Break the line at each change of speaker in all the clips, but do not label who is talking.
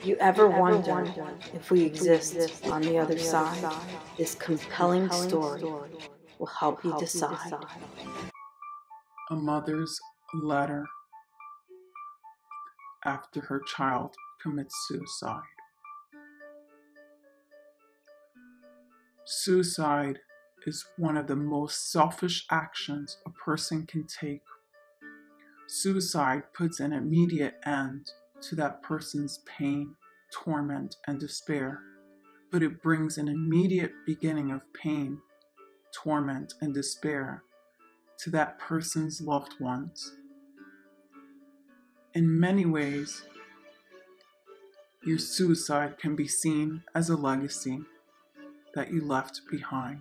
you ever wonder if we exist on the other side, this compelling story will help you decide.
A mother's letter after her child commits suicide. Suicide is one of the most selfish actions a person can take. Suicide puts an immediate end to that person's pain, torment, and despair, but it brings an immediate beginning of pain, torment, and despair to that person's loved ones. In many ways, your suicide can be seen as a legacy that you left behind.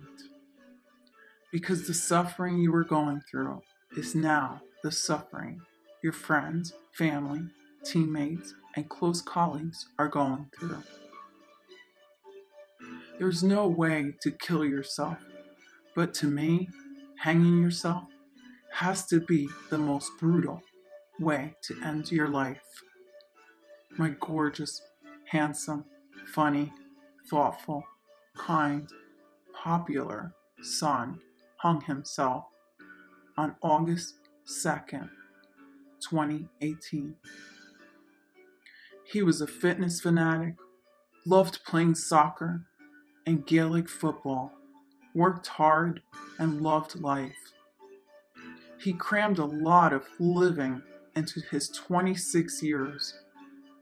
Because the suffering you were going through is now the suffering your friends, family, teammates, and close colleagues are going through. There's no way to kill yourself, but to me, hanging yourself has to be the most brutal way to end your life. My gorgeous, handsome, funny, thoughtful, kind, popular son hung himself on August 2nd, 2018. He was a fitness fanatic, loved playing soccer and Gaelic football, worked hard, and loved life. He crammed a lot of living into his 26 years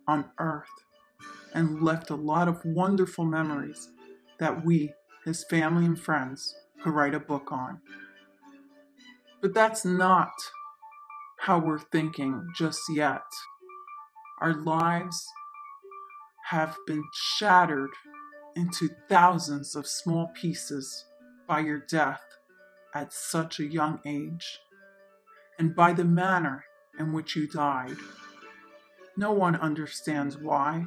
on Earth and left a lot of wonderful memories that we, his family and friends, could write a book on. But that's not how we're thinking just yet. Our lives have been shattered into thousands of small pieces by your death at such a young age, and by the manner in which you died. No one understands why.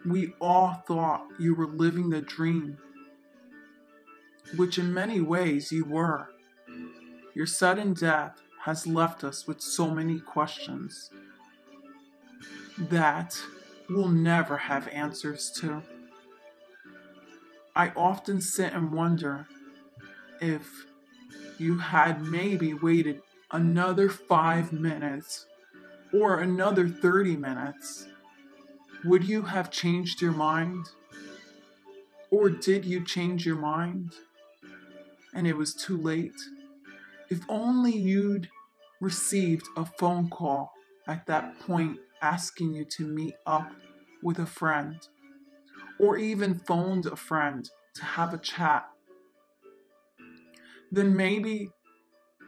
We all thought you were living the dream, which in many ways you were. Your sudden death has left us with so many questions that we'll never have answers to. I often sit and wonder if you had maybe waited another 5 minutes or another 30 minutes, would you have changed your mind? Or did you change your mind and it was too late? If only you'd received a phone call at that point asking you to meet up with a friend, or even phoned a friend to have a chat, then maybe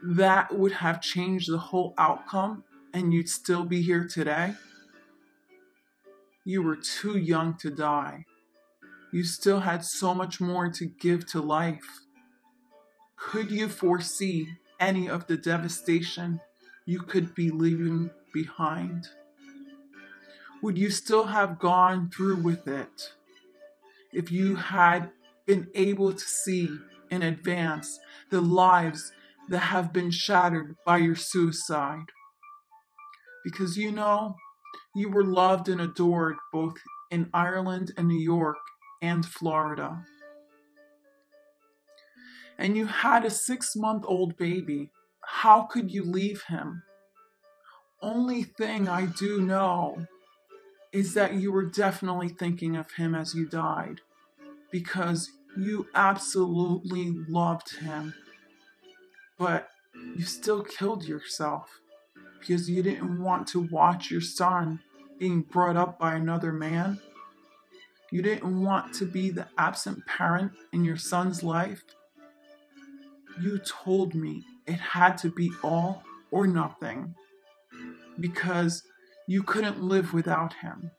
that would have changed the whole outcome and you'd still be here today. You were too young to die. You still had so much more to give to life. Could you foresee any of the devastation you could be leaving behind? Would you still have gone through with it if you had been able to see in advance the lives that have been shattered by your suicide? Because you were loved and adored both in Ireland and New York and Florida. And you had a 6-month-old baby. How could you leave him? Only thing I do know is that you were definitely thinking of him as you died, because you absolutely loved him. But you still killed yourself because you didn't want to watch your son being brought up by another man. You didn't want to be the absent parent in your son's life. You told me it had to be all or nothing because you couldn't live without him.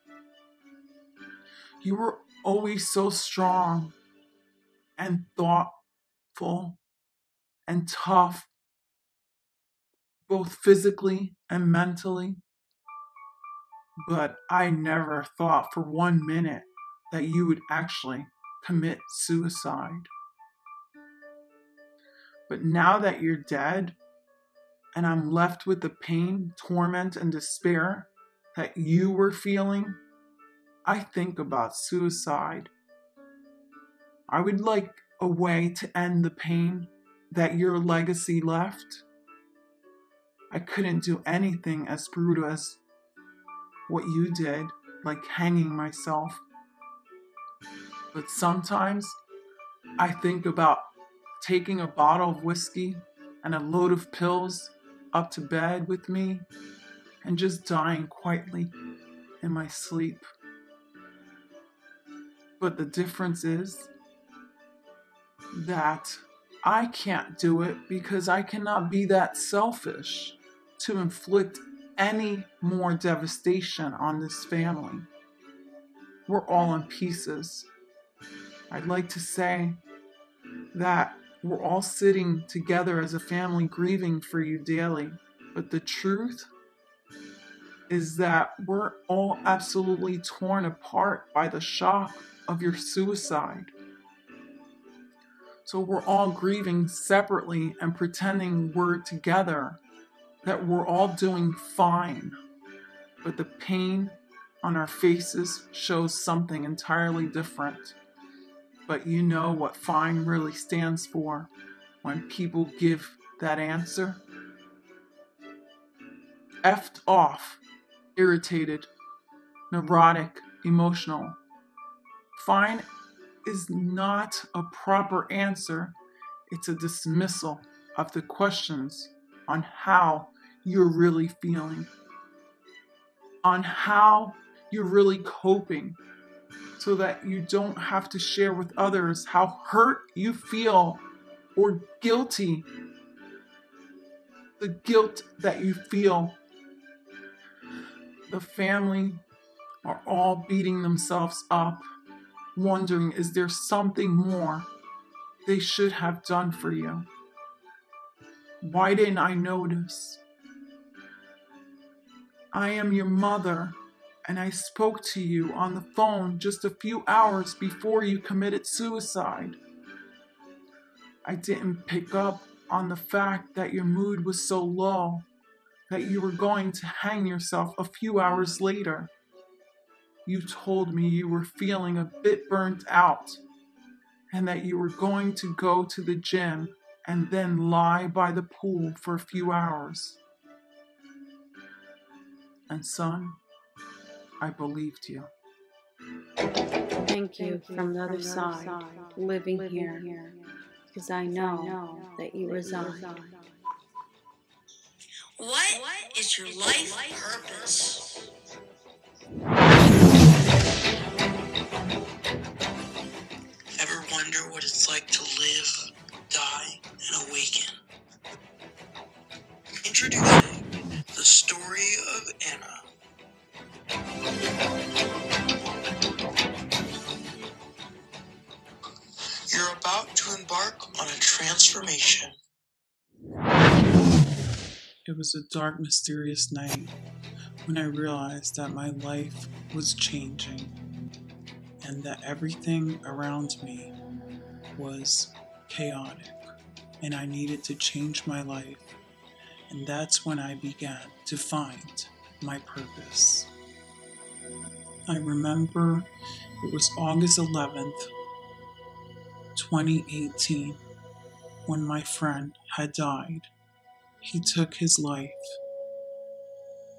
You were always so strong and thoughtful and tough, both physically and mentally. But I never thought for 1 minute that you would actually commit suicide. But now that you're dead, and I'm left with the pain, torment, and despair that you were feeling, I think about suicide. I would like a way to end the pain that your legacy left. I couldn't do anything as brutal as what you did, like hanging myself. But sometimes I think about taking a bottle of whiskey and a load of pills up to bed with me and just dying quietly in my sleep. But the difference is that I can't do it because I cannot be that selfish to inflict any more devastation on this family. We're all in pieces. I'd like to say that we're all sitting together as a family grieving for you daily. But the truth is that we're all absolutely torn apart by the shock of your suicide. So we're all grieving separately and pretending we're together, that we're all doing fine. But the pain on our faces shows something entirely different. But you know what fine really stands for when people give that answer? Effed off, irritated, neurotic, emotional. Fine is not a proper answer. It's a dismissal of the questions on how you're really feeling, on how you're really coping, so that you don't have to share with others how hurt you feel or guilty. The guilt that you feel. The family are all beating themselves up, wondering, is there something more they should have done for you? Why didn't I notice? I am your mother, and I spoke to you on the phone just a few hours before you committed suicide. I didn't pick up on the fact that your mood was so low that you were going to hang yourself a few hours later. You told me you were feeling a bit burnt out and that you were going to go to the gym and then lie by the pool for a few hours. And son, I believed you.
Thank you from the other side, living here, because I know that you reside.
What is your life purpose? Ever wonder what it's like to live, die, and awaken? Introducing the story of Anna. You're about to embark on a transformation.
It was a dark, mysterious night when I realized that my life was changing and that everything around me was chaotic and I needed to change my life. And that's when I began to find my purpose. I remember it was August 11th, 2018, when my friend had died. He took his life,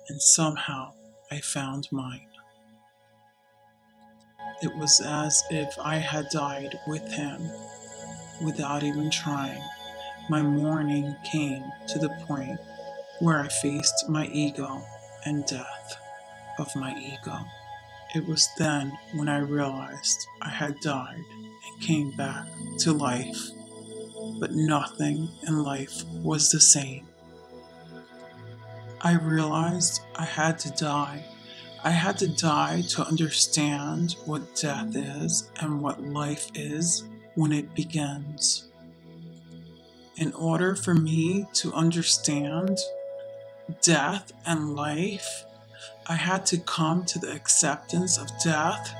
and somehow I found mine. It was as if I had died with him without even trying. My mourning came to the point where I faced my ego and death of my ego. It was then when I realized I had died and came back to life, but nothing in life was the same. I realized I had to die. I had to die to understand what death is and what life is when it begins. In order for me to understand death and life, I had to come to the acceptance of death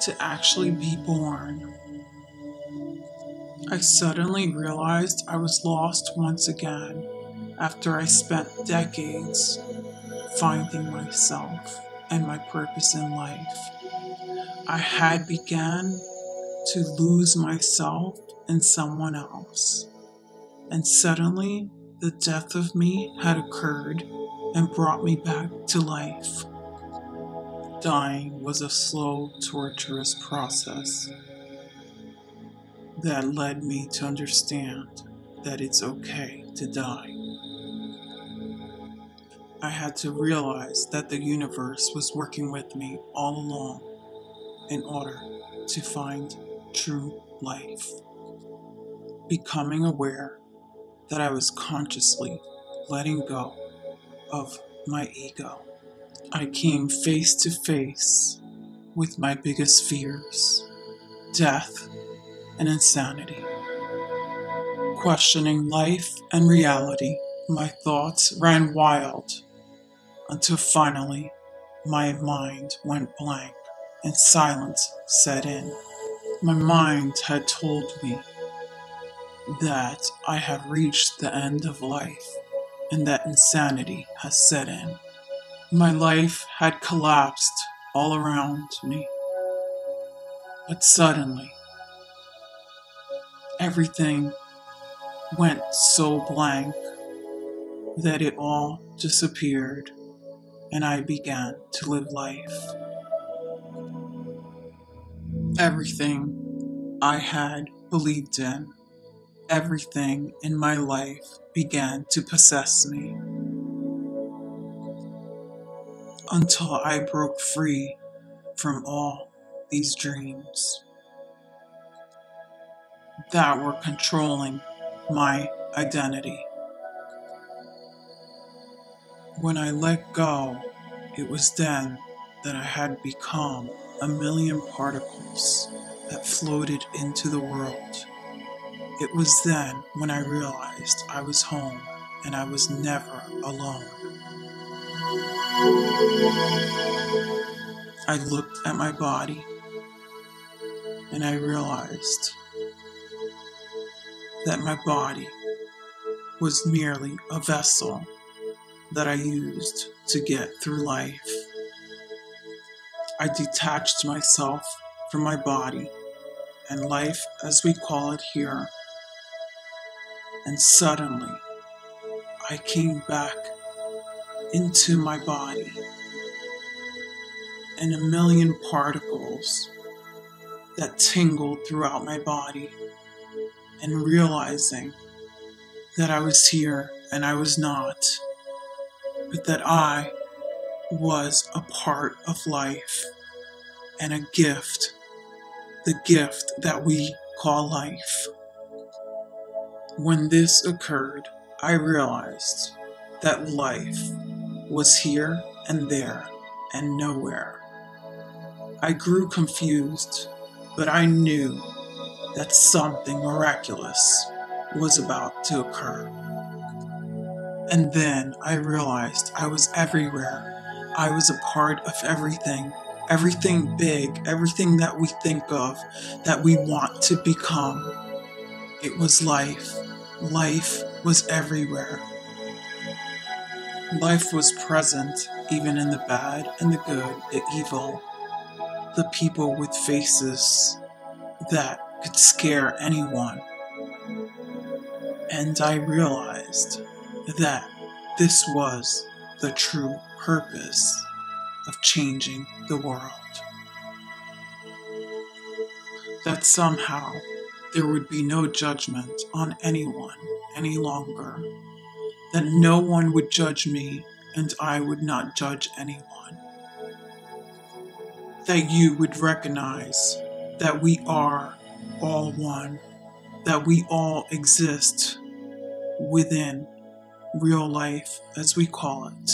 to actually be born. I suddenly realized I was lost once again after I spent decades finding myself and my purpose in life. I had began to lose myself in someone else, and suddenly the death of me had occurred and brought me back to life. Dying was a slow, torturous process that led me to understand that it's okay to die. I had to realize that the universe was working with me all along in order to find true life. Becoming aware that I was consciously letting go of my ego. I came face to face with my biggest fears, death and insanity. Questioning life and reality, my thoughts ran wild until finally my mind went blank and silence set in. My mind had told me that I have reached the end of life and that insanity has set in. My life had collapsed all around me, but suddenly everything went so blank that it all disappeared and I began to live life. Everything I had believed in, everything in my life began to possess me until I broke free from all these dreams that were controlling my identity. When I let go, it was then that I had become a million particles that floated into the world. It was then when I realized I was home and I was never alone. I looked at my body and I realized that my body was merely a vessel that I used to get through life. I detached myself from my body and life as we call it here, and suddenly I came back into my body and a million particles that tingled throughout my body, and realizing that I was here and I was not, but that I was a part of life and a gift, the gift that we call life. When this occurred, I realized that life was here and there and nowhere. I grew confused, but I knew that something miraculous was about to occur. And then I realized I was everywhere. I was a part of everything. Everything big, everything that we think of, that we want to become. It was life. Life was everywhere. Life was present, even in the bad and the good, the evil. The people with faces that could scare anyone. And I realized that this was the true purpose of changing the world. That somehow there would be no judgment on anyone any longer. That no one would judge me and I would not judge anyone. That you would recognize that we are all one, that we all exist within real life, as we call it,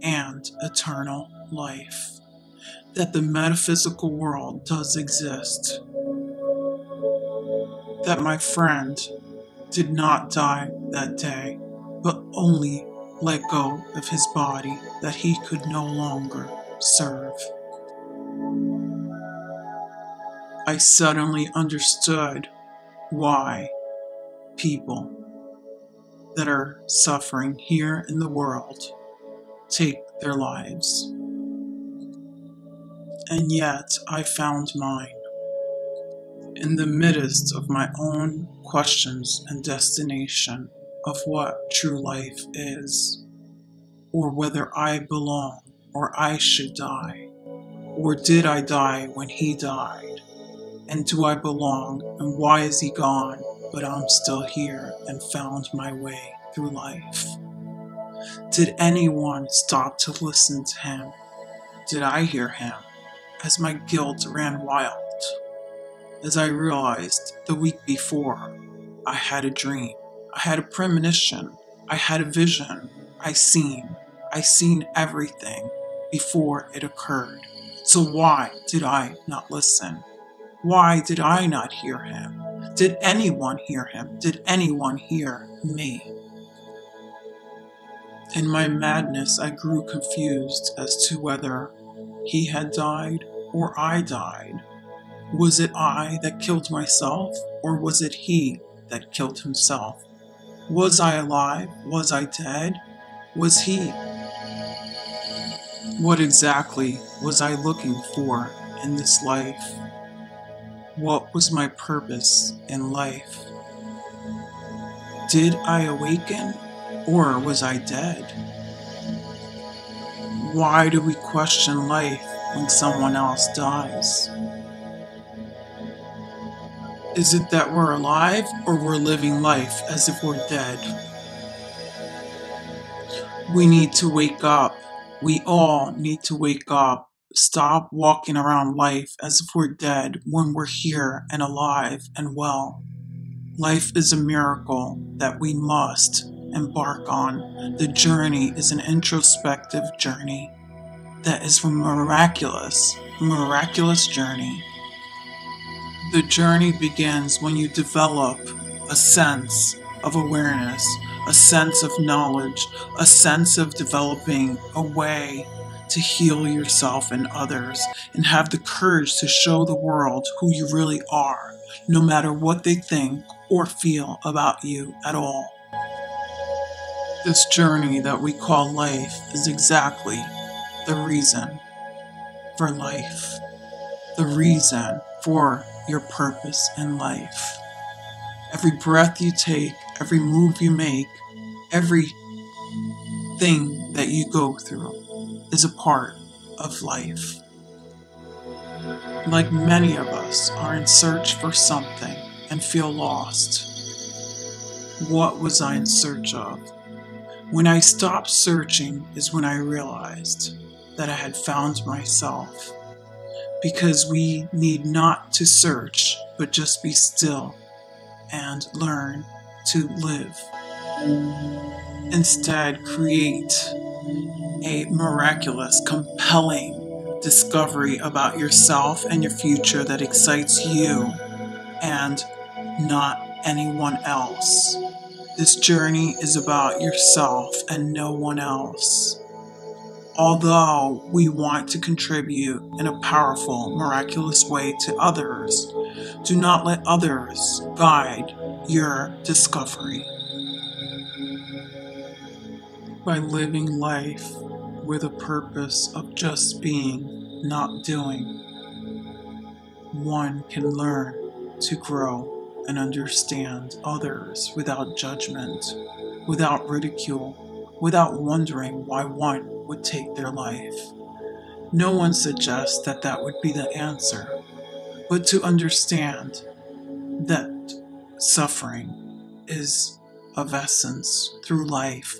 and eternal life. That the metaphysical world does exist. That my friend did not die that day, but only let go of his body that he could no longer serve. I suddenly understood why people that are suffering here in the world take their lives. And yet I found mine. In the midst of my own questions and destination of what true life is, or whether I belong or I should die, or did I die when he died, and do I belong and why is he gone, but I'm still here and found my way through life. Did anyone stop to listen to him? Did I hear him as my guilt ran wild? As I realized the week before, I had a dream, I had a premonition, I had a vision, I seen everything before it occurred. So why did I not listen? Why did I not hear him? Did anyone hear him? Did anyone hear me? In my madness, I grew confused as to whether he had died or I died. Was it I that killed myself, or was it he that killed himself? Was I alive? Was I dead? Was he? What exactly was I looking for in this life? What was my purpose in life? Did I awaken, or was I dead? Why do we question life when someone else dies? Is it that we're alive, or we're living life as if we're dead? We need to wake up. We all need to wake up. Stop walking around life as if we're dead when we're here and alive and well. Life is a miracle that we must embark on. The journey is an introspective journey that is a miraculous journey. The journey begins when you develop a sense of awareness, a sense of knowledge, a sense of developing a way to heal yourself and others, and have the courage to show the world who you really are, no matter what they think or feel about you at all. This journey that we call life is exactly the reason for life, the reason for your purpose in life. Every breath you take, every move you make, everything that you go through is a part of life. Like many of us are in search for something and feel lost. What was I in search of? When I stopped searching is when I realized that I had found myself. Because we need not to search, but just be still and learn to live. Instead, create a miraculous, compelling discovery about yourself and your future that excites you and not anyone else. This journey is about yourself and no one else. Although we want to contribute in a powerful, miraculous way to others, do not let others guide your discovery. By living life with a purpose of just being, not doing, one can learn to grow and understand others without judgment, without ridicule, without wondering why one would take their life. No one suggests that that would be the answer, but to understand that suffering is of essence through life,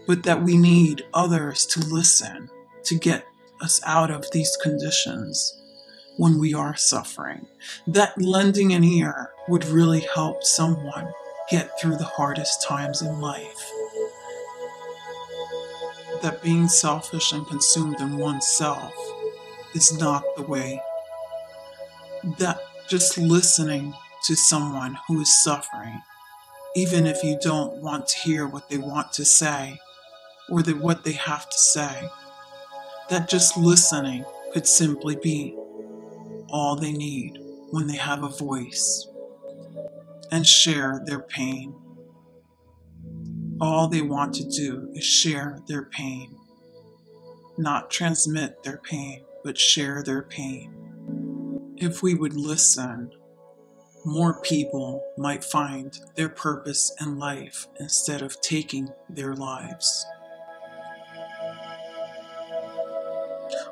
but that we need others to listen to get us out of these conditions when we are suffering. That lending an ear would really help someone get through the hardest times in life. That being selfish and consumed in oneself is not the way. That just listening to someone who is suffering, even if you don't want to hear what they want to say or what they have to say, that just listening could simply be all they need when they have a voice and share their pain. All they want to do is share their pain, not transmit their pain, but share their pain. If we would listen, more people might find their purpose in life instead of taking their lives.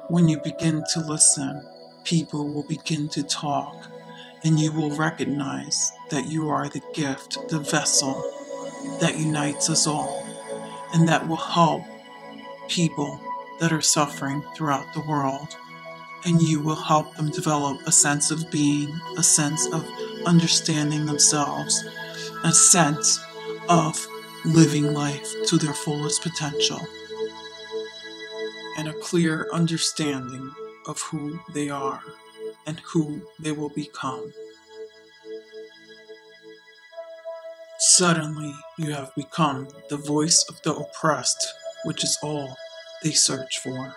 When you begin to listen, people will begin to talk, and you will recognize that you are the gift, the vessel that unites us all, and that will help people that are suffering throughout the world. And you will help them develop a sense of being, a sense of understanding themselves, a sense of living life to their fullest potential, and a clear understanding of who they are and who they will become. Suddenly, you have become the voice of the oppressed, which is all they search for.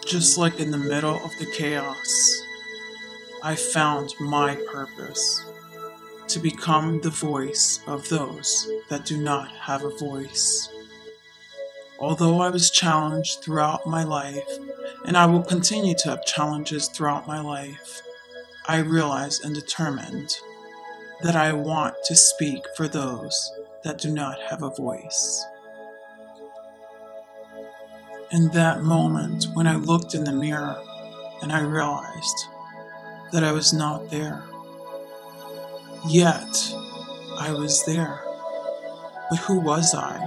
Just like in the middle of the chaos, I found my purpose, to become the voice of those that do not have a voice. Although I was challenged throughout my life, and I will continue to have challenges throughout my life, I realized and determined that I want to speak for those that do not have a voice. In that moment, when I looked in the mirror and I realized that I was not there, yet I was there. But who was I?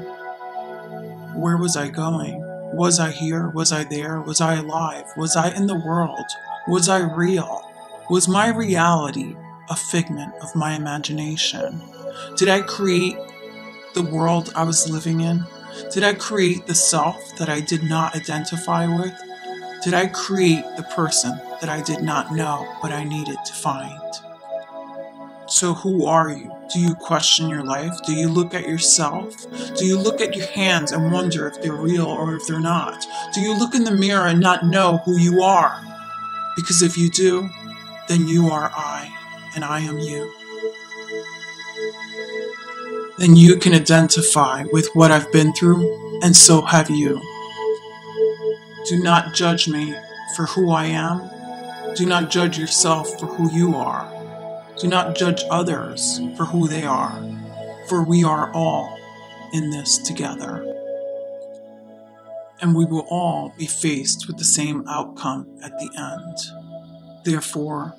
Where was I going? Was I here? Was I there? Was I alive? Was I in the world? Was I real? Was my reality a figment of my imagination? Did I create the world I was living in? Did I create the self that I did not identify with? Did I create the person that I did not know but I needed to find? So who are you? Do you question your life? Do you look at yourself? Do you look at your hands and wonder if they're real or if they're not? Do you look in the mirror and not know who you are? Because if you do, then you are I, and I am you. Then you can identify with what I've been through, and so have you. Do not judge me for who I am. Do not judge yourself for who you are. Do not judge others for who they are, for we are all in this together. And we will all be faced with the same outcome at the end. Therefore,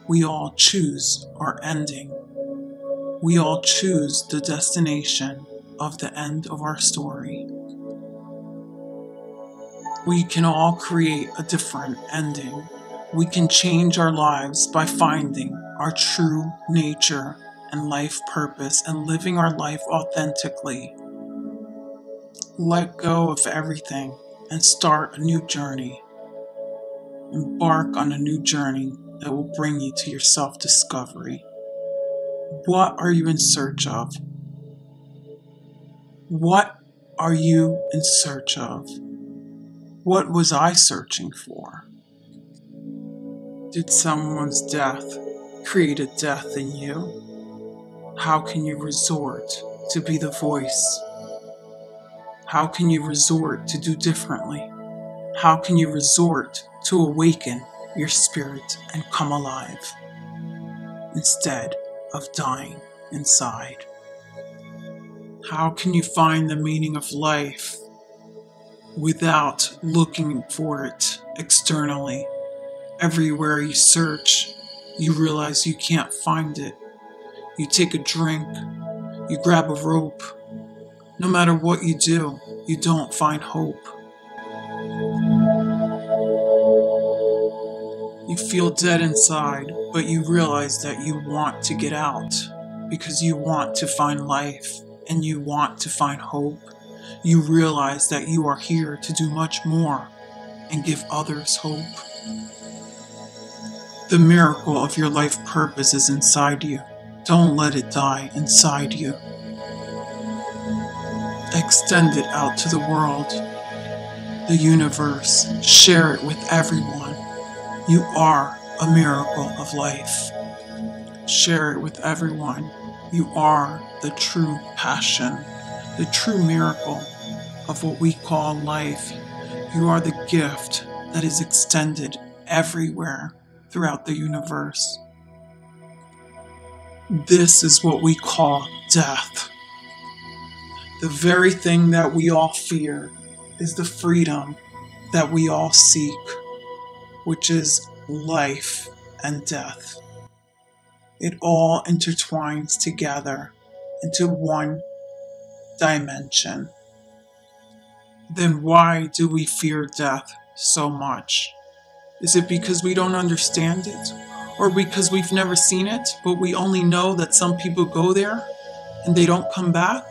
we all choose our ending. We all choose the destination of the end of our story. We can all create a different ending. We can change our lives by finding our true nature and life purpose and living our life authentically. Let go of everything and start a new journey. Embark on a new journey that will bring you to your self-discovery. What are you in search of? What are you in search of? What was I searching for? Did someone's death create a death in you? How can you resort to be the voice? How can you resort to do differently? How can you resort to awaken your spirit and come alive instead of dying inside? How can you find the meaning of life without looking for it externally? Everywhere you search, you realize you can't find it. You take a drink, you grab a rope. No matter what you do, you don't find hope. You feel dead inside, but you realize that you want to get out because you want to find life and you want to find hope. You realize that you are here to do much more and give others hope. The miracle of your life purpose is inside you. Don't let it die inside you. Extend it out to the world, the universe. Share it with everyone. You are a miracle of life. Share it with everyone. You are the true passion, the true miracle of what we call life. You are the gift that is extended everywhere throughout the universe. This is what we call death. The very thing that we all fear is the freedom that we all seek, which is life and death. It all intertwines together into one dimension. Then why do we fear death so much? Is it because we don't understand it? Or because we've never seen it, but we only know that some people go there and they don't come back?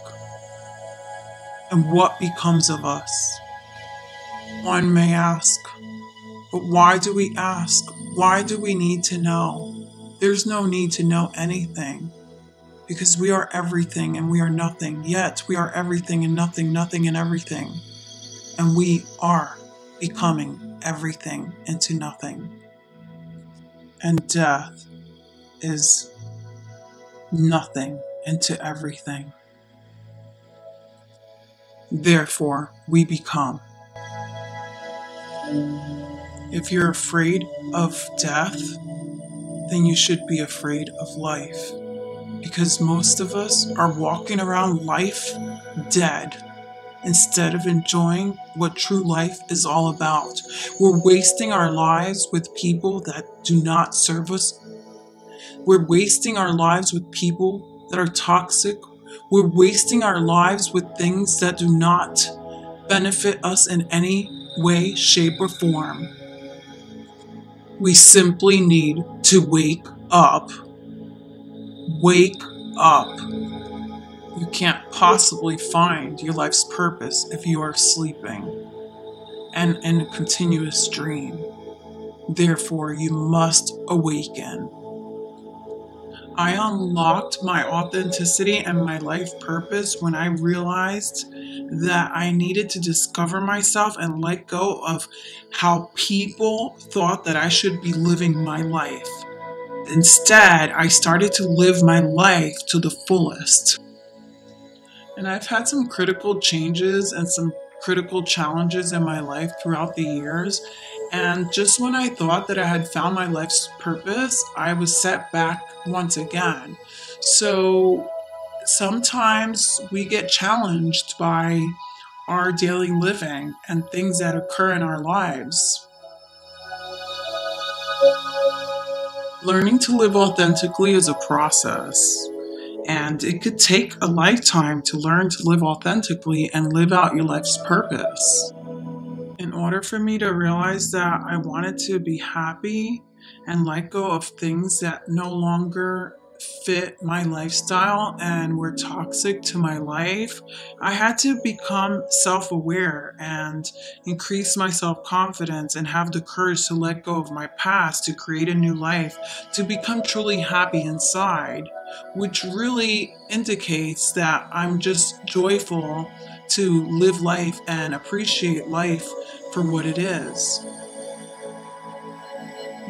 And what becomes of us? One may ask, but why do we ask? Why do we need to know? There's no need to know anything, because we are everything and we are nothing, yet we are everything and nothing, nothing and everything. And we are becoming everything into nothing. And death is nothing into everything. Therefore, we become. If you're afraid of death, then you should be afraid of life. Because most of us are walking around life dead instead of enjoying what true life is all about. We're wasting our lives with people that do not serve us. We're wasting our lives with people that are toxic. We're wasting our lives with things that do not benefit us in any way, shape, or form. We simply need to wake up. Wake up. You can't possibly find your life's purpose if you are sleeping and in a continuous dream. Therefore, you must awaken. I unlocked my authenticity and my life purpose when I realized that I needed to discover myself and let go of how people thought that I should be living my life. Instead, I started to live my life to the fullest. And I've had some critical changes and some critical challenges in my life throughout the years. And just when I thought that I had found my life's purpose, I was set back once again. So sometimes we get challenged by our daily living and things that occur in our lives. Learning to live authentically is a process. And it could take a lifetime to learn to live authentically and live out your life's purpose. In order for me to realize that I wanted to be happy and let go of things that no longer fit my lifestyle and were toxic to my life, I had to become self-aware and increase my self-confidence and have the courage to let go of my past, to create a new life, to become truly happy inside, which really indicates that I'm just joyful to live life and appreciate life for what it is.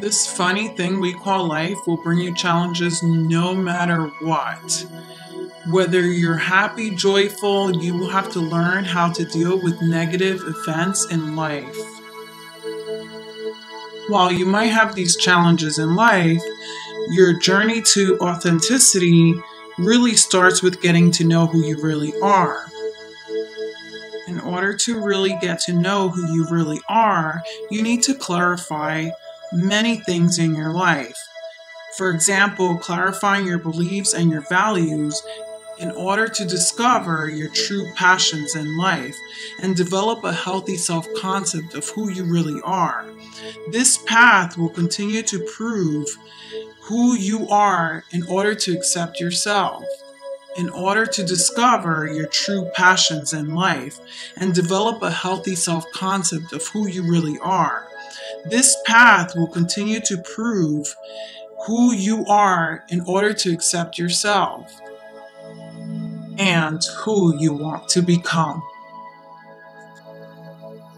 This funny thing we call life will bring you challenges no matter what. Whether you're happy, joyful, you will have to learn how to deal with negative events in life. While you might have these challenges in life, your journey to authenticity really starts with getting to know who you really are. In order to really get to know who you really are, you need to clarify many things in your life. For example, clarifying your beliefs and your values in order to discover your true passions in life and develop a healthy self-concept of who you really are. This path will continue to prove who you are in order to accept yourself, in order to discover your true passions in life and develop a healthy self-concept of who you really are. This path will continue to prove who you are in order to accept yourself and who you want to become.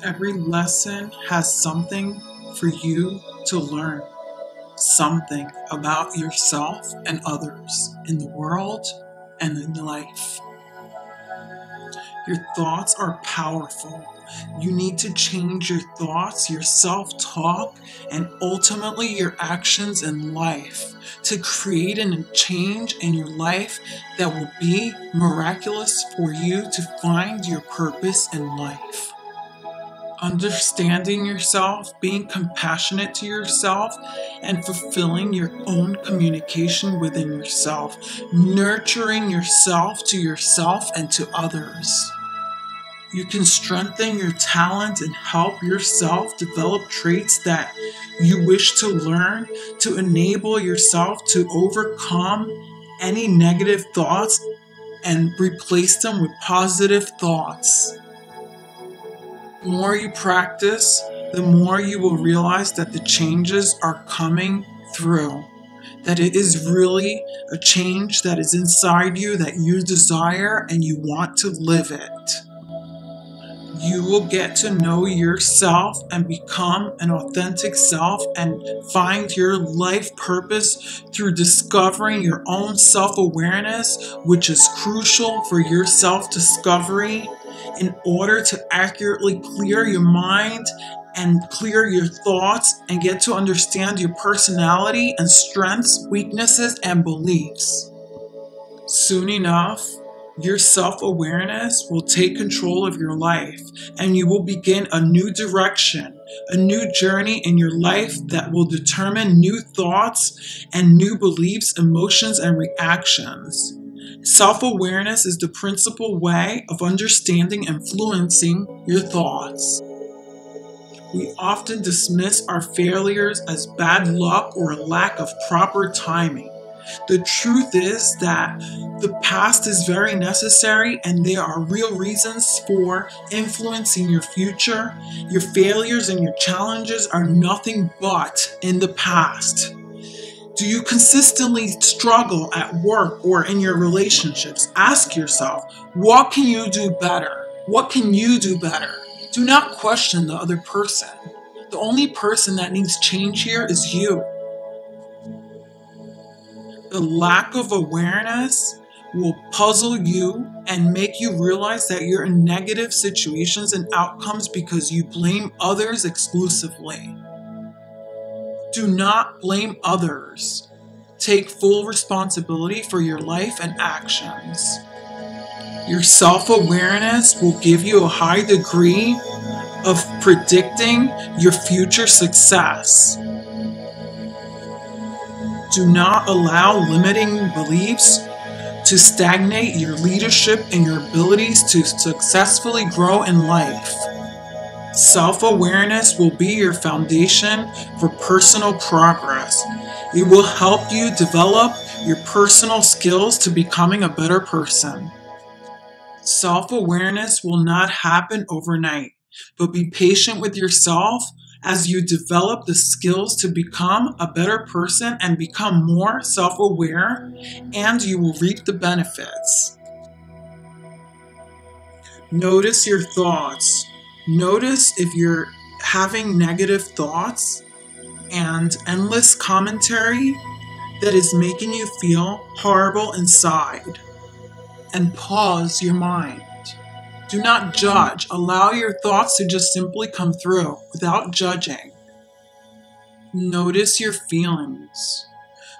Every lesson has something for you to learn, something about yourself and others in the world and in life. Your thoughts are powerful. You need to change your thoughts, your self-talk, and ultimately your actions in life to create a change in your life that will be miraculous for you to find your purpose in life. Understanding yourself, being compassionate to yourself, and fulfilling your own communication within yourself, nurturing yourself to yourself and to others. You can strengthen your talent and help yourself develop traits that you wish to learn to enable yourself to overcome any negative thoughts and replace them with positive thoughts. The more you practice, the more you will realize that the changes are coming through. That it is really a change that is inside you that you desire and you want to live it. You will get to know yourself and become an authentic self and find your life purpose through discovering your own self-awareness, which is crucial for your self-discovery in order to accurately clear your mind and clear your thoughts and get to understand your personality and strengths, weaknesses, and beliefs. Soon enough, your self-awareness will take control of your life and you will begin a new direction, a new journey in your life that will determine new thoughts and new beliefs, emotions, and reactions. Self-awareness is the principal way of understanding and influencing your thoughts. We often dismiss our failures as bad luck or a lack of proper timing. The truth is that the past is very necessary and there are real reasons for influencing your future. Your failures and your challenges are nothing but in the past. Do you consistently struggle at work or in your relationships? Ask yourself, what can you do better? What can you do better? Do not question the other person. The only person that needs change here is you. The lack of awareness will puzzle you and make you realize that you're in negative situations and outcomes because you blame others exclusively. Do not blame others. Take full responsibility for your life and actions. Your self-awareness will give you a high degree of predicting your future success. Do not allow limiting beliefs to stagnate your leadership and your abilities to successfully grow in life. Self-awareness will be your foundation for personal progress. It will help you develop your personal skills to becoming a better person. Self-awareness will not happen overnight, but be patient with yourself as you develop the skills to become a better person and become more self-aware, and you will reap the benefits. Notice your thoughts. Notice if you're having negative thoughts and endless commentary that is making you feel horrible inside. And pause your mind. Do not judge. Allow your thoughts to just simply come through without judging. Notice your feelings.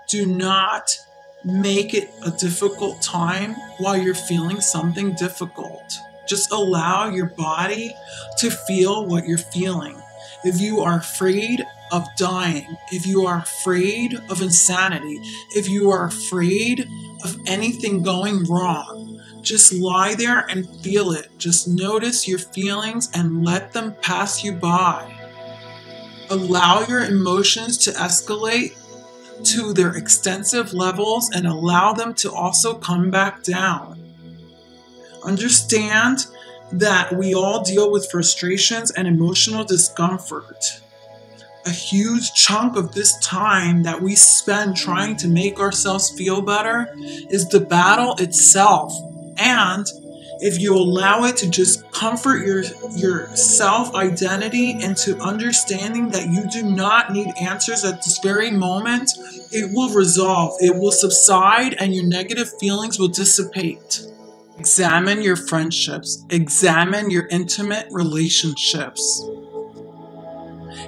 Do not make it a difficult time while you're feeling something difficult. Just allow your body to feel what you're feeling. If you are afraid of dying, if you are afraid of insanity, if you are afraid of anything going wrong, just lie there and feel it. Just notice your feelings and let them pass you by. Allow your emotions to escalate to their extensive levels and allow them to also come back down. Understand that we all deal with frustrations and emotional discomfort. A huge chunk of this time that we spend trying to make ourselves feel better is the battle itself. And if you allow it to just comfort your self-identity into understanding that you do not need answers at this very moment, it will resolve, it will subside, and your negative feelings will dissipate. Examine your friendships. Examine your intimate relationships.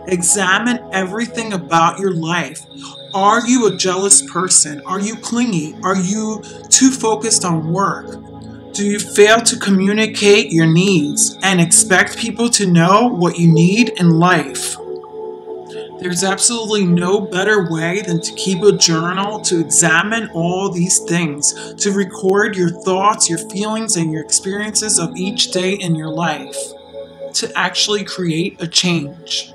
Examine everything about your life. Are you a jealous person? Are you clingy? Are you too focused on work? Do you fail to communicate your needs and expect people to know what you need in life? There's absolutely no better way than to keep a journal to examine all these things, to record your thoughts, your feelings, and your experiences of each day in your life, to actually create a change.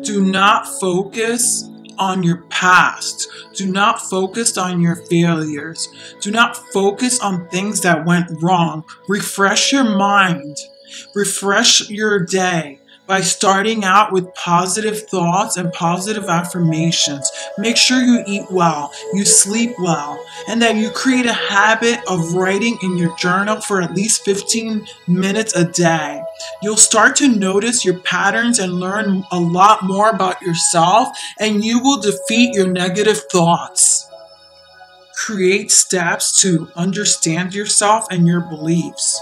Do not focus on your past. Do not focus on your failures. Do not focus on things that went wrong. Refresh your mind. Refresh your day by starting out with positive thoughts and positive affirmations. Make sure you eat well, you sleep well, and that you create a habit of writing in your journal for at least 15 minutes a day. You'll start to notice your patterns and learn a lot more about yourself, and you will defeat your negative thoughts. Create steps to understand yourself and your beliefs,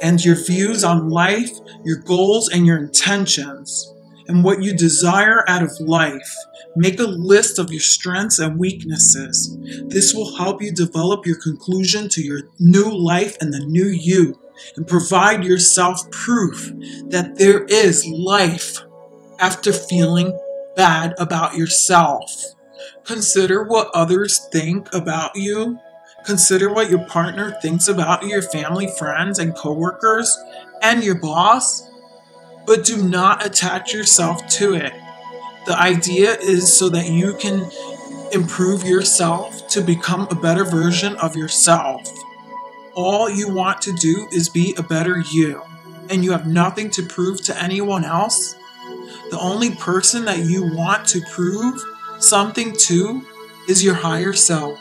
and your views on life, your goals and your intentions, and what you desire out of life. Make a list of your strengths and weaknesses. This will help you develop your conclusion to your new life and the new you, and provide yourself proof that there is life after feeling bad about yourself. Consider what others think about you. Consider what your partner thinks about you, your family, friends, and coworkers, and your boss. But do not attach yourself to it. The idea is so that you can improve yourself to become a better version of yourself. All you want to do is be a better you, and you have nothing to prove to anyone else. The only person that you want to prove something to is your higher self.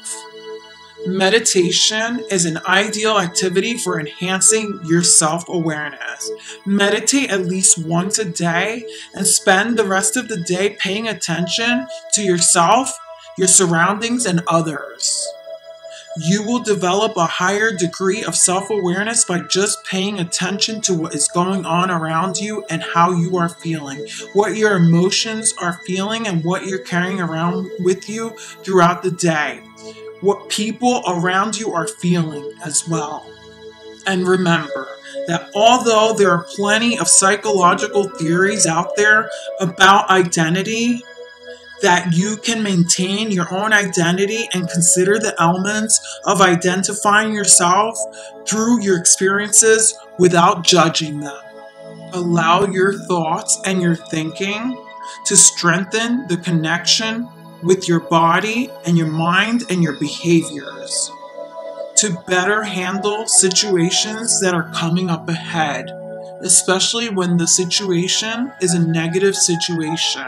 Meditation is an ideal activity for enhancing your self-awareness. Meditate at least once a day and spend the rest of the day paying attention to yourself, your surroundings, and others. You will develop a higher degree of self-awareness by just paying attention to what is going on around you and how you are feeling, what your emotions are feeling, and what you're carrying around with you throughout the day, what people around you are feeling as well. And remember that although there are plenty of psychological theories out there about identity, that you can maintain your own identity and consider the elements of identifying yourself through your experiences without judging them. Allow your thoughts and your thinking to strengthen the connection with your body and your mind and your behaviors, to better handle situations that are coming up ahead, especially when the situation is a negative situation.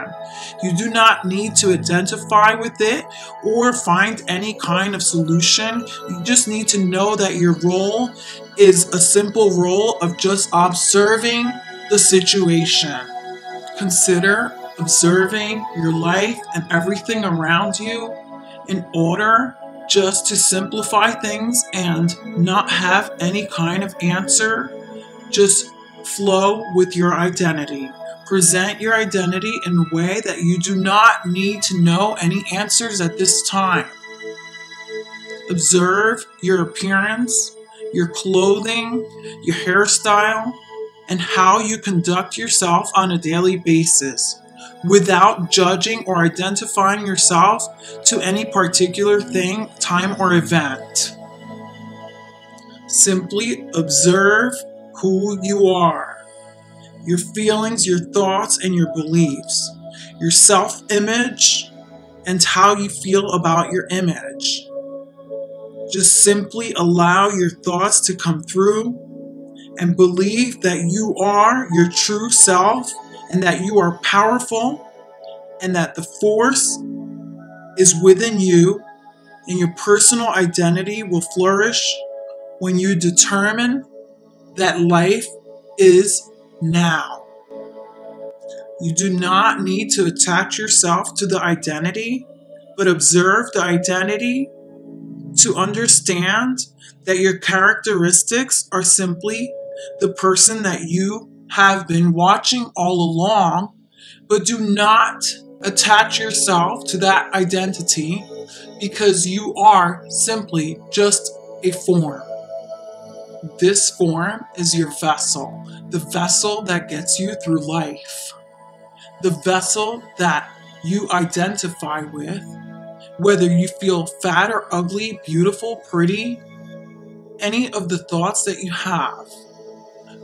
You do not need to identify with it or find any kind of solution. You just need to know that your role is a simple role of just observing the situation. Consider observing your life and everything around you in order just to simplify things and not have any kind of answer. Just flow with your identity. Present your identity in a way that you do not need to know any answers at this time. Observe your appearance, your clothing, your hairstyle, and how you conduct yourself on a daily basis, without judging or identifying yourself to any particular thing, time, or event. Simply observe who you are, your feelings, your thoughts, and your beliefs, your self-image, and how you feel about your image. Just simply allow your thoughts to come through and believe that you are your true self and that you are powerful and that the force is within you, and your personal identity will flourish when you determine that life is now. You do not need to attach yourself to the identity, but observe the identity to understand that your characteristics are simply the person that you have been watching all along, but do not attach yourself to that identity because you are simply just a form. This form is your vessel, the vessel that gets you through life, the vessel that you identify with, whether you feel fat or ugly, beautiful, pretty, any of the thoughts that you have.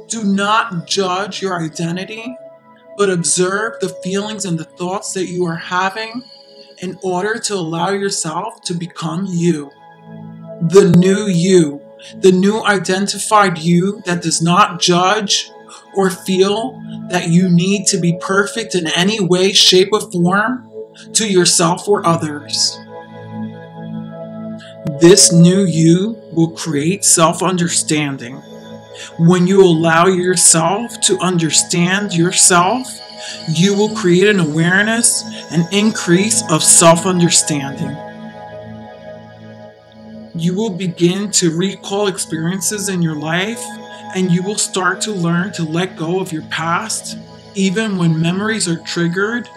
Do not judge your identity, but observe the feelings and the thoughts that you are having in order to allow yourself to become you. The new you, the new identified you that does not judge or feel that you need to be perfect in any way, shape, or form to yourself or others. This new you will create self-understanding. When you allow yourself to understand yourself, you will create an awareness, an increase of self-understanding. You will begin to recall experiences in your life, and you will start to learn to let go of your past, even when memories are triggered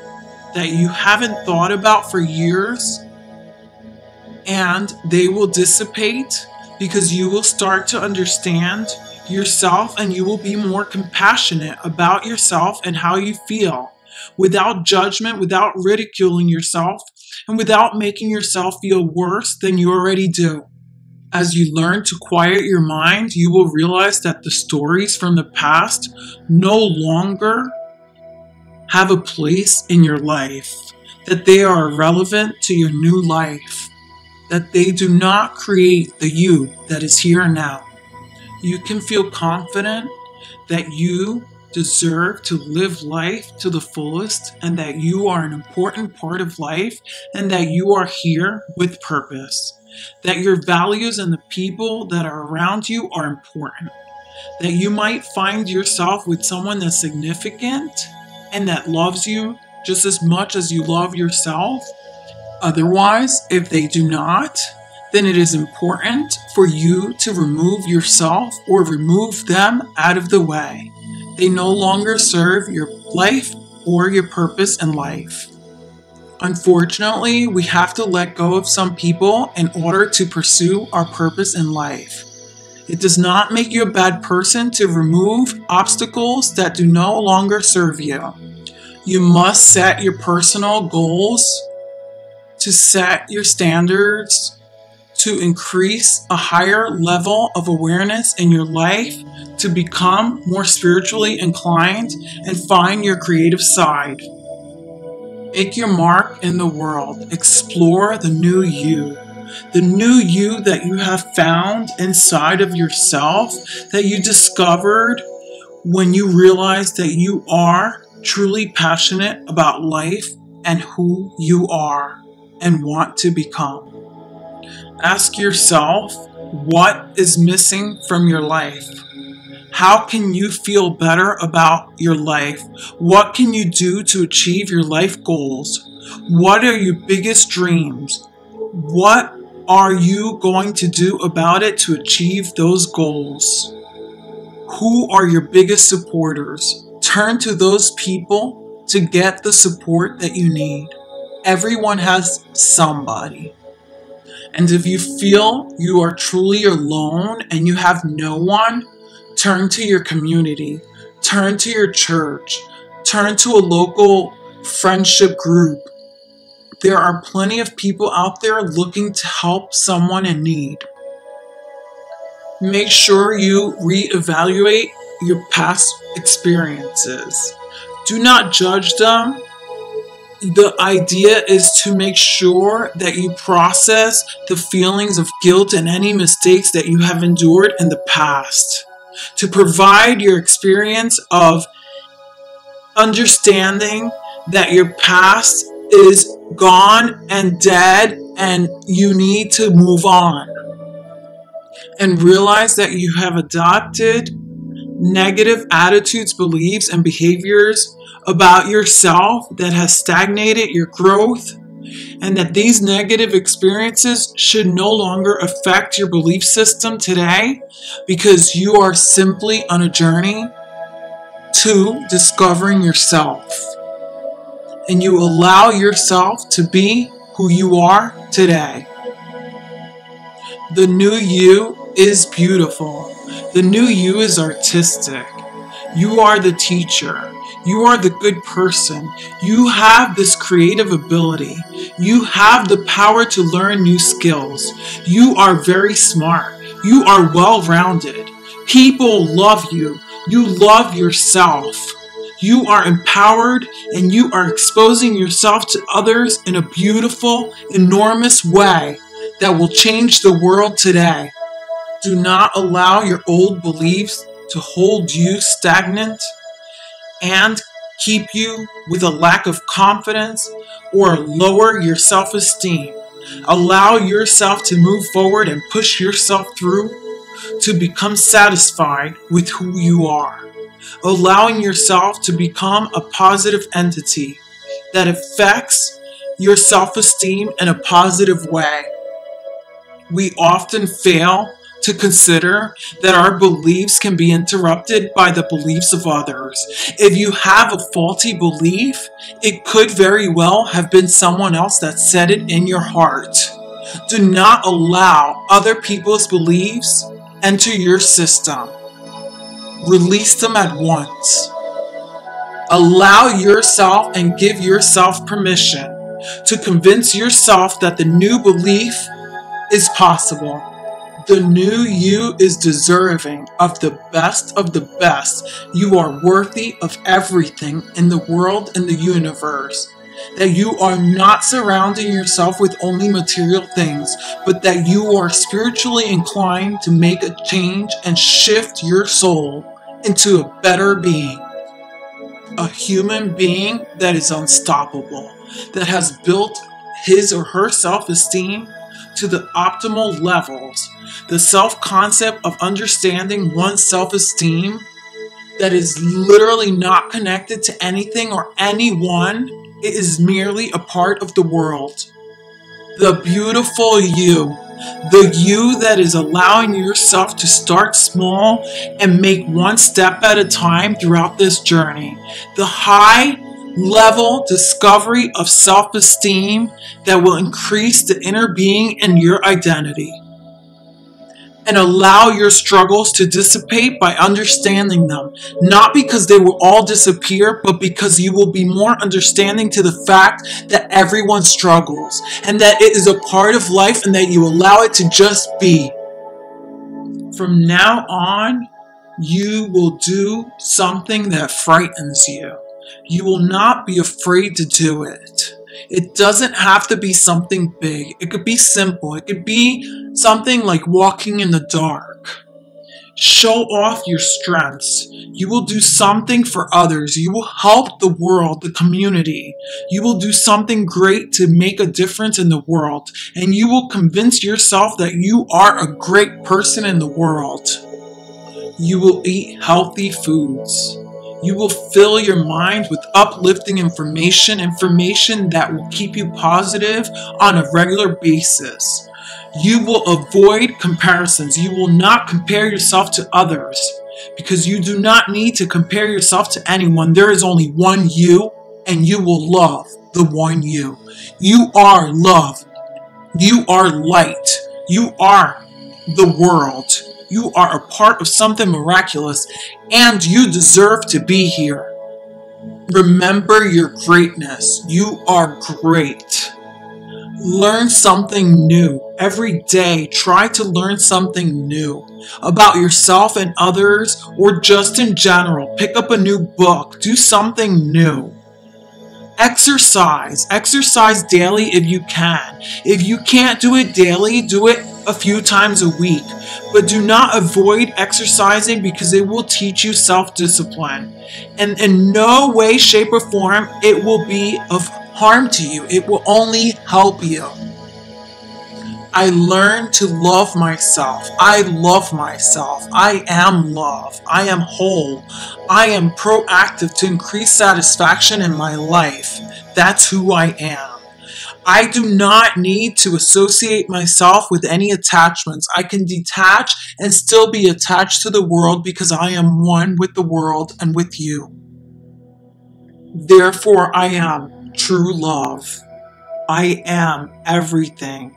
that you haven't thought about for years, and they will dissipate because you will start to understand yourself, and you will be more compassionate about yourself and how you feel, without judgment, without ridiculing yourself, and without making yourself feel worse than you already do. As you learn to quiet your mind, you will realize that the stories from the past no longer have a place in your life, that they are irrelevant to your new life, that they do not create the you that is here and now. You can feel confident that you deserve to live life to the fullest, and that you are an important part of life, and that you are here with purpose, that your values and the people that are around you are important, that you might find yourself with someone that's significant and that loves you just as much as you love yourself. Otherwise, if they do not, then it is important for you to remove yourself or remove them out of the way. They no longer serve your life or your purpose in life. Unfortunately, we have to let go of some people in order to pursue our purpose in life. It does not make you a bad person to remove obstacles that do no longer serve you. You must set your personal goals, to set your standards, to increase a higher level of awareness in your life, to become more spiritually inclined and find your creative side. Make your mark in the world. Explore the new you that you have found inside of yourself, that you discovered when you realized that you are truly passionate about life and who you are and want to become. Ask yourself, what is missing from your life? How can you feel better about your life? What can you do to achieve your life goals? What are your biggest dreams? What are you going to do about it to achieve those goals? Who are your biggest supporters? Turn to those people to get the support that you need. Everyone has somebody. And if you feel you are truly alone and you have no one, turn to your community, turn to your church, turn to a local friendship group. There are plenty of people out there looking to help someone in need. Make sure you reevaluate your past experiences. Do not judge them. The idea is to make sure that you process the feelings of guilt and any mistakes that you have endured in the past, to provide your experience of understanding that your past is gone and dead and you need to move on, and realize that you have adopted negative attitudes, beliefs, and behaviors about yourself that has stagnated your growth, and that these negative experiences should no longer affect your belief system today because you are simply on a journey to discovering yourself. And you allow yourself to be who you are today. The new you is beautiful. The new you is artistic. You are the teacher. You are the good person. You have this creative ability. You have the power to learn new skills. You are very smart. You are well-rounded. People love you. You love yourself. You are empowered and you are exposing yourself to others in a beautiful, enormous way that will change the world today. Do not allow your old beliefs to hold you stagnant and keep you with a lack of confidence or lower your self-esteem. Allow yourself to move forward and push yourself through to become satisfied with who you are. Allowing yourself to become a positive entity that affects your self-esteem in a positive way. We often fail to consider that our beliefs can be interrupted by the beliefs of others. If you have a faulty belief, it could very well have been someone else that said it in your heart. Do not allow other people's beliefs enter your system. Release them at once. Allow yourself and give yourself permission to convince yourself that the new belief is possible. The new you is deserving of the best of the best. You are worthy of everything in the world and the universe. That you are not surrounding yourself with only material things, but that you are spiritually inclined to make a change and shift your soul into a better being. A human being that is unstoppable, that has built his or her self-esteem to the optimal levels. The self-concept of understanding one's self-esteem that is literally not connected to anything or anyone. It is merely a part of the world. The beautiful you. The you that is allowing yourself to start small and make one step at a time throughout this journey. The high level discovery of self-esteem that will increase the inner being and your identity. And allow your struggles to dissipate by understanding them. Not because they will all disappear, but because you will be more understanding to the fact that everyone struggles. And that it is a part of life and that you allow it to just be. From now on, you will do something that frightens you. You will not be afraid to do it. It doesn't have to be something big. It could be simple. It could be something like walking in the dark. Show off your strengths. You will do something for others. You will help the world, the community. You will do something great to make a difference in the world. And you will convince yourself that you are a great person in the world. You will eat healthy foods. You will fill your mind with uplifting information that will keep you positive on a regular basis. You will avoid comparisons. You will not compare yourself to others because you do not need to compare yourself to anyone. There is only one you, and you will love the one you. You are love. You are light. You are the world. You are a part of something miraculous, and you deserve to be here. Remember your greatness. You are great. Learn something new. Every day, try to learn something new about yourself and others, or just in general. Pick up a new book. Do something new. Exercise. Exercise daily if you can. If you can't do it daily, do it a few times a week. But do not avoid exercising because it will teach you self-discipline. And in no way, shape, or form, it will be of harm to you. It will only help you. I learned to love myself. I love myself. I am love. I am whole. I am proactive to increase satisfaction in my life. That's who I am. I do not need to associate myself with any attachments. I can detach and still be attached to the world because I am one with the world and with you. Therefore, I am true love. I am everything.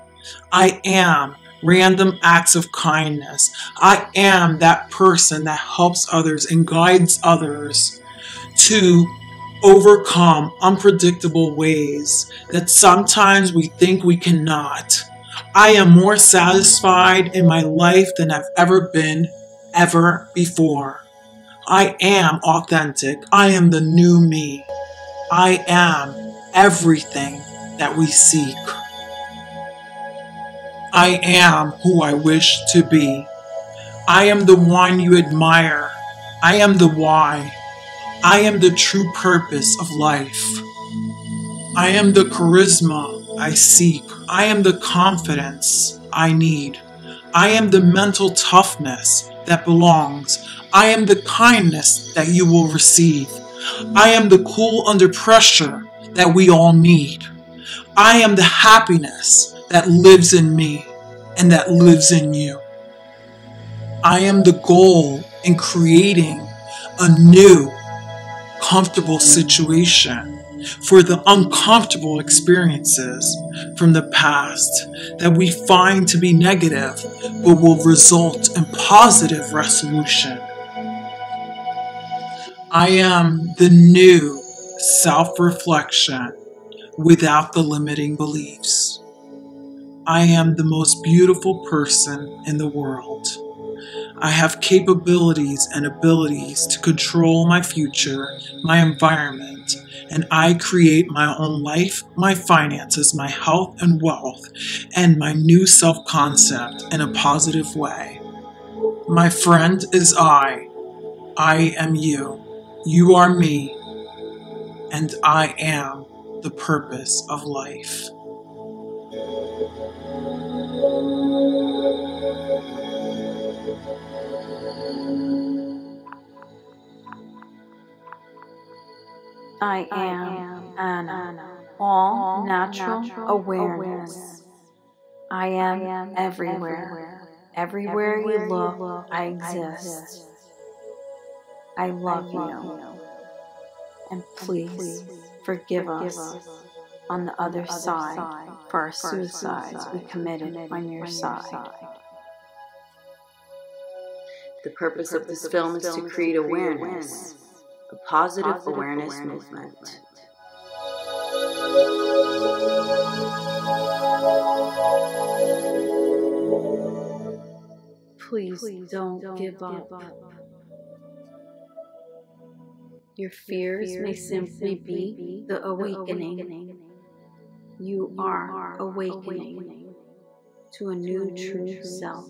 I am random acts of kindness. I am that person that helps others and guides others to overcome unpredictable ways that sometimes we think we cannot. I am more satisfied in my life than I've ever been, ever before. I am authentic. I am the new me. I am everything that we seek. I am who I wish to be. I am the one you admire. I am the why. I am the true purpose of life. I am the charisma I seek. I am the confidence I need. I am the mental toughness that belongs. I am the kindness that you will receive. I am the cool under pressure that we all need. I am the happiness that lives in me and that lives in you. I am the goal in creating a new, comfortable situation for the uncomfortable experiences from the past that we find to be negative but will result in positive resolution. I am the new self-reflection without the limiting beliefs. I am the most beautiful person in the world. I have capabilities and abilities to control my future, my environment, and I create my own life, my finances, my health and wealth, and my new self-concept in a positive way. My friend is I am you, you are me, and I am the purpose of life.
I am Anna, all natural awareness. I am everywhere. Everywhere you look, I exist. I love you. And please forgive us on the other side for our suicides we committed on your side. The purpose of this film is to create awareness, a positive awareness movement. Please don't give up. Your fears may simply be the awakening. You are awakening to a new true self.